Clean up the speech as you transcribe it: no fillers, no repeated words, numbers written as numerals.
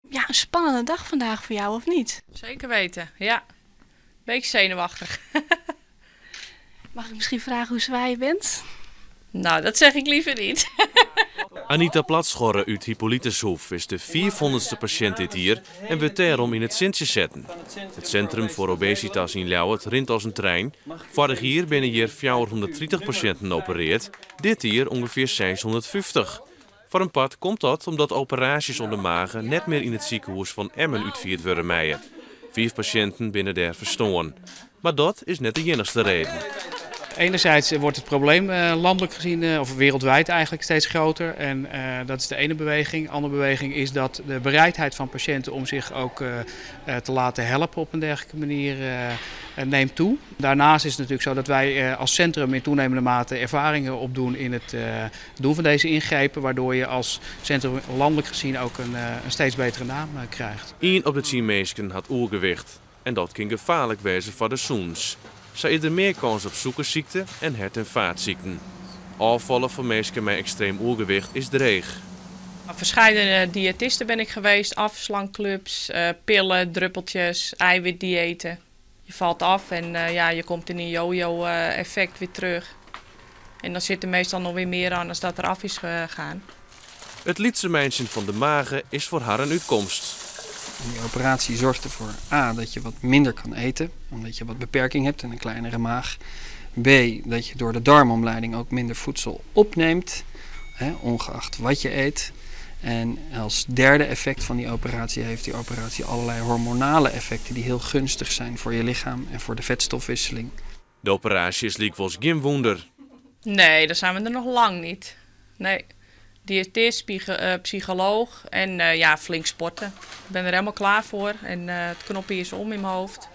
Ja, een spannende dag vandaag voor jou, of niet? Zeker weten, ja. Beetje zenuwachtig. Mag ik misschien vragen hoe zwaar je bent? Nou, dat zeg ik liever niet. Anita Platschorre uit Hippolytushoef is de 400ste patiënt dit jaar en wil daarom in het centje zetten. Het Centrum voor Obesitas in Ljouwert rint als een trein. Vorig jaar binnen hier 430 patiënten opereerd, dit jaar ongeveer 650. Voor een pad komt dat omdat operaties onder magen net meer in het ziekenhuis van Emmen uitgevoerd worden meijen. 5 patiënten binnen daar verstoren. Maar dat is net de enigste reden. Enerzijds wordt het probleem landelijk gezien, of wereldwijd eigenlijk, steeds groter. En dat is de ene beweging. De andere beweging is dat de bereidheid van patiënten om zich ook te laten helpen op een dergelijke manier neemt toe. Daarnaast is het natuurlijk zo dat wij als centrum in toenemende mate ervaringen opdoen in het doen van deze ingrepen. Waardoor je als centrum landelijk gezien ook een steeds betere naam krijgt. 1 op de 10 mensen had oergewicht. En dat kan gevaarlijk wezen voor de zoens. Zij is er meer kans op suikerziekte en hart- en vaatziekten. Afvallen voor mensen met extreem oergewicht is dreig. Verscheidene diëtisten ben ik geweest, afslankclubs, pillen, druppeltjes, eiwitdiëten. Je valt af en je komt in een yo-yo-effect weer terug. En dan zit er meestal nog weer meer aan als dat er af is gegaan. Het liedse meisje van de magen is voor haar een uitkomst. Die operatie zorgt ervoor dat je wat minder kan eten, omdat je wat beperking hebt en een kleinere maag. B, dat je door de darmomleiding ook minder voedsel opneemt, ongeacht wat je eet. En als derde effect van die operatie heeft die operatie allerlei hormonale effecten die heel gunstig zijn voor je lichaam en voor de vetstofwisseling. De operatie is likwijls geen wonder. Nee, daar zijn we er nog lang niet. Nee. Diëtist, psycholoog en flink sporten. Ik ben er helemaal klaar voor en het knopje is om in mijn hoofd.